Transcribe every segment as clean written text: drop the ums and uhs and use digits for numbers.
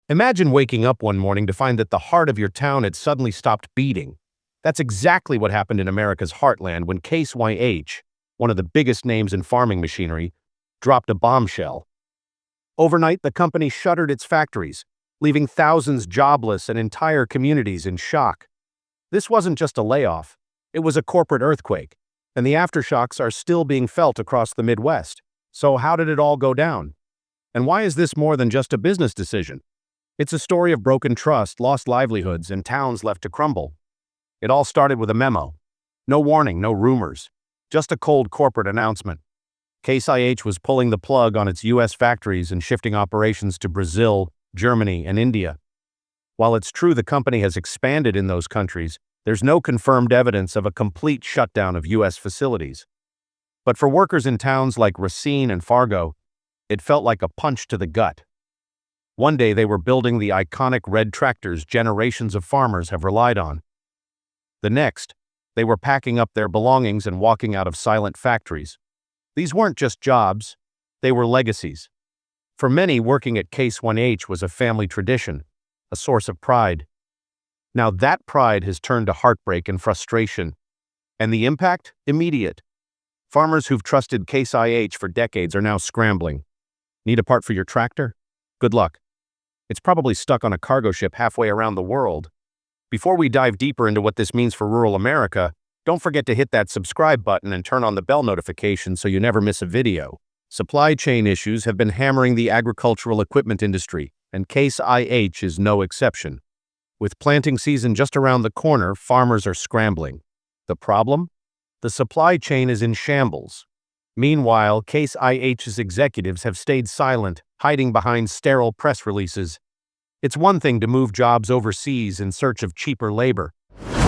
Imagine waking up one morning to find that the heart of your town had suddenly stopped beating. That's exactly what happened in America's heartland when Case YH, one of the biggest names in farming machinery, dropped a bombshell. Overnight, the company shuttered its factories, leaving thousands jobless and entire communities in shock. This wasn't just a layoff, it was a corporate earthquake, and the aftershocks are still being felt across the Midwest. So how did it all go down? And why is this more than just a business decision? It's a story of broken trust, lost livelihoods, and towns left to crumble. It all started with a memo. No warning, no rumors. Just a cold corporate announcement. Case IH was pulling the plug on its U.S. factories and shifting operations to Brazil, Germany, and India. While it's true the company has expanded in those countries, there's no confirmed evidence of a complete shutdown of U.S. facilities. But for workers in towns like Racine and Fargo, it felt like a punch to the gut. One day they were building the iconic red tractors generations of farmers have relied on. The next, they were packing up their belongings and walking out of silent factories. These weren't just jobs, they were legacies. For many, working at Case 1H was a family tradition, a source of pride. Now that pride has turned to heartbreak and frustration. And the impact? Immediate. Farmers who've trusted Case IH for decades are now scrambling. Need a part for your tractor? Good luck. It's probably stuck on a cargo ship halfway around the world. Before we dive deeper into what this means for rural America, don't forget to hit that subscribe button and turn on the bell notification so you never miss a video. Supply chain issues have been hammering the agricultural equipment industry, and Case IH is no exception. With planting season just around the corner, farmers are scrambling. The problem? The supply chain is in shambles. Meanwhile, Case IH's executives have stayed silent, hiding behind sterile press releases. It's one thing to move jobs overseas in search of cheaper labor.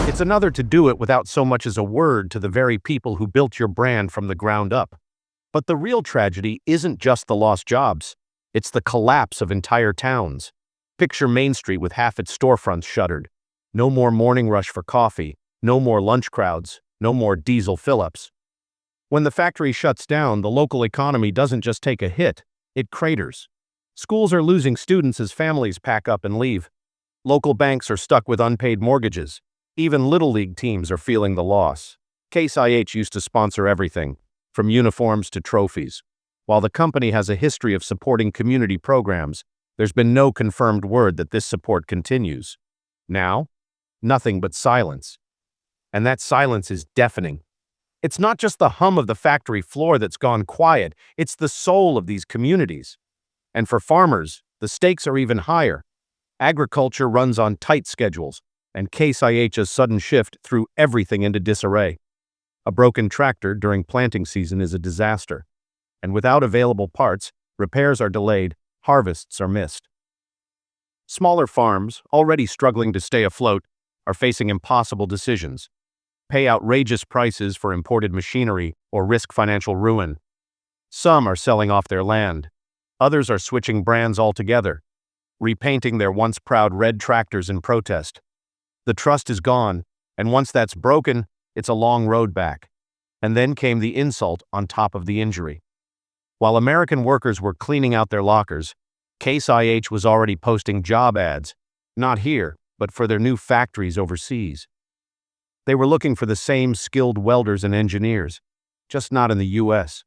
It's another to do it without so much as a word to the very people who built your brand from the ground up. But the real tragedy isn't just the lost jobs. It's the collapse of entire towns. Picture Main Street with half its storefronts shuttered. No more morning rush for coffee, no more lunch crowds, no more diesel fill-ups. When the factory shuts down, the local economy doesn't just take a hit, it craters. Schools are losing students as families pack up and leave. Local banks are stuck with unpaid mortgages. Even Little League teams are feeling the loss. Case IH used to sponsor everything, from uniforms to trophies. While the company has a history of supporting community programs, there's been no confirmed word that this support continues. Now, nothing but silence. And that silence is deafening. It's not just the hum of the factory floor that's gone quiet, it's the soul of these communities. And for farmers, the stakes are even higher. Agriculture runs on tight schedules, and Case IH's sudden shift threw everything into disarray. A broken tractor during planting season is a disaster. And without available parts, repairs are delayed, harvests are missed. Smaller farms, already struggling to stay afloat, are facing impossible decisions. Pay outrageous prices for imported machinery or risk financial ruin. Some are selling off their land. Others are switching brands altogether, repainting their once proud red tractors in protest. The trust is gone, and once that's broken, it's a long road back. And then came the insult on top of the injury. While American workers were cleaning out their lockers, Case IH was already posting job ads, not here, but for their new factories overseas. They were looking for the same skilled welders and engineers, just not in the U.S.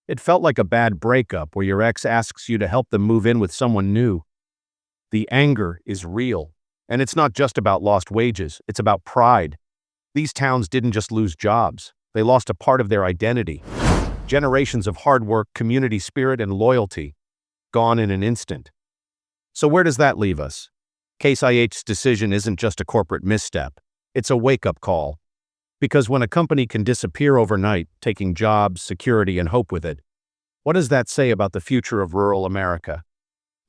It felt like a bad breakup where your ex asks you to help them move in with someone new. The anger is real, and it's not just about lost wages, it's about pride. These towns didn't just lose jobs, they lost a part of their identity. Generations of hard work, community spirit, and loyalty, gone in an instant. So where does that leave us? Case IH's decision isn't just a corporate misstep, it's a wake-up call. Because when a company can disappear overnight, taking jobs, security, and hope with it, what does that say about the future of rural America?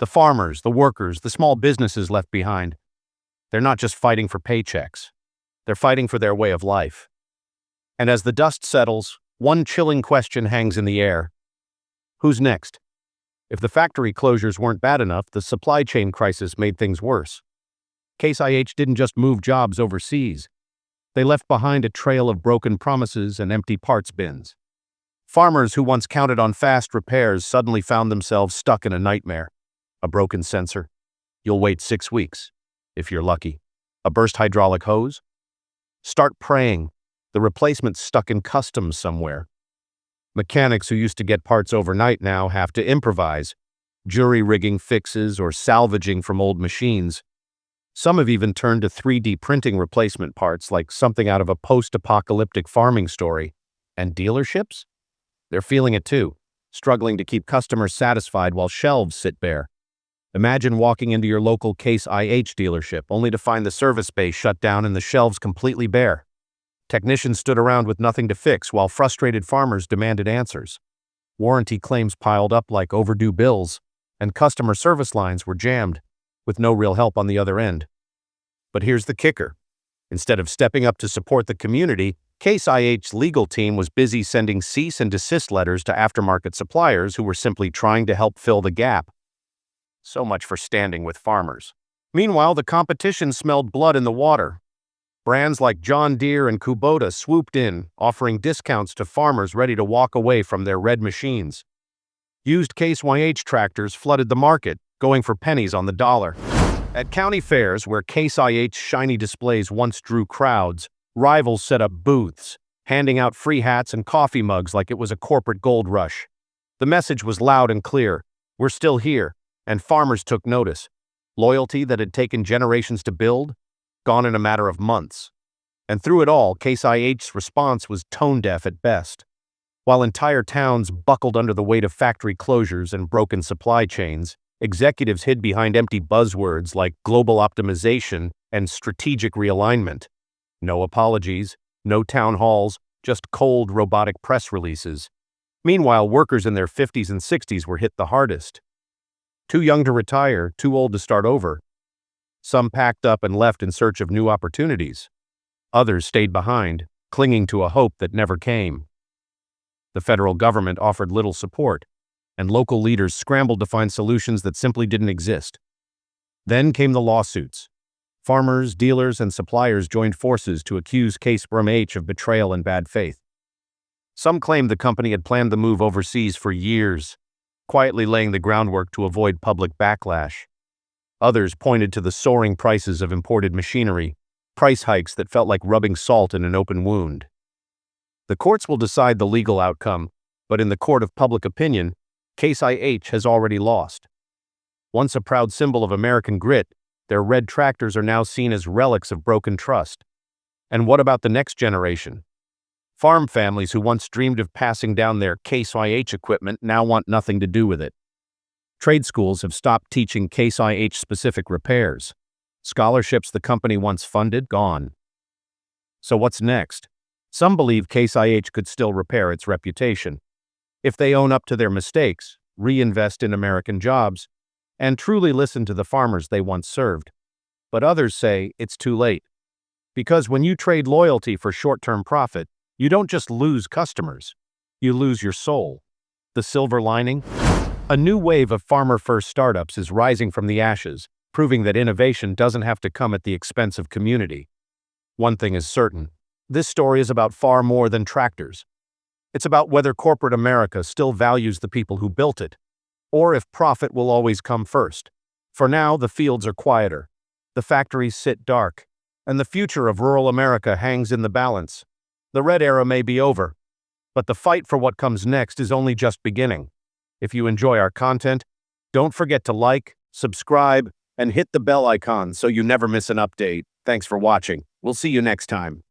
The farmers, the workers, the small businesses left behind, they're not just fighting for paychecks. They're fighting for their way of life. And as the dust settles, one chilling question hangs in the air. Who's next? If the factory closures weren't bad enough, the supply chain crisis made things worse. Case IH didn't just move jobs overseas. They left behind a trail of broken promises and empty parts bins. Farmers who once counted on fast repairs suddenly found themselves stuck in a nightmare. A broken sensor, You'll wait 6 weeks, if you're lucky. A burst hydraulic hose? Start praying. The replacement's stuck in customs somewhere. Mechanics who used to get parts overnight now have to improvise, jury-rigging fixes or salvaging from old machines. Some have even turned to 3D printing replacement parts like something out of a post-apocalyptic farming story. And dealerships? They're feeling it too, struggling to keep customers satisfied while shelves sit bare. Imagine walking into your local Case IH dealership only to find the service bay shut down and the shelves completely bare. Technicians stood around with nothing to fix while frustrated farmers demanded answers. Warranty claims piled up like overdue bills, and customer service lines were jammed, with no real help on the other end. But here's the kicker. Instead of stepping up to support the community, Case IH's legal team was busy sending cease and desist letters to aftermarket suppliers who were simply trying to help fill the gap. So much for standing with farmers. Meanwhile, the competition smelled blood in the water. Brands like John Deere and Kubota swooped in, offering discounts to farmers ready to walk away from their red machines. Used Case IH tractors flooded the market, going for pennies on the dollar. At county fairs, where Case IH shiny displays once drew crowds, rivals set up booths, handing out free hats and coffee mugs like it was a corporate gold rush. The message was loud and clear: we're still here, and farmers took notice. Loyalty that had taken generations to build, gone in a matter of months. And through it all, Case IH's response was tone-deaf at best. While entire towns buckled under the weight of factory closures and broken supply chains, executives hid behind empty buzzwords like global optimization and strategic realignment. No apologies, no town halls, just cold, robotic press releases. Meanwhile, workers in their 50s and 60s were hit the hardest. Too young to retire, too old to start over. Some packed up and left in search of new opportunities. Others stayed behind, clinging to a hope that never came. The federal government offered little support, and local leaders scrambled to find solutions that simply didn't exist. Then came the lawsuits. Farmers, dealers, and suppliers joined forces to accuse Case IH of betrayal and bad faith. Some claimed the company had planned the move overseas for years, quietly laying the groundwork to avoid public backlash. Others pointed to the soaring prices of imported machinery, price hikes that felt like rubbing salt in an open wound. The courts will decide the legal outcome, but in the court of public opinion, Case IH has already lost. Once a proud symbol of American grit, their red tractors are now seen as relics of broken trust. And what about the next generation? Farm families who once dreamed of passing down their Case IH equipment now want nothing to do with it. Trade schools have stopped teaching Case IH-specific repairs. Scholarships the company once funded, gone. So what's next? Some believe Case IH could still repair its reputation. If they own up to their mistakes, reinvest in American jobs, and truly listen to the farmers they once served. But others say it's too late. Because when you trade loyalty for short-term profit, you don't just lose customers, you lose your soul. The silver lining? A new wave of farmer-first startups is rising from the ashes, proving that innovation doesn't have to come at the expense of community. One thing is certain: this story is about far more than tractors. It's about whether corporate America still values the people who built it, or if profit will always come first. For now, the fields are quieter, the factories sit dark, and the future of rural America hangs in the balance. The red era may be over, but the fight for what comes next is only just beginning. If you enjoy our content, don't forget to like, subscribe, and hit the bell icon so you never miss an update. Thanks for watching. We'll see you next time.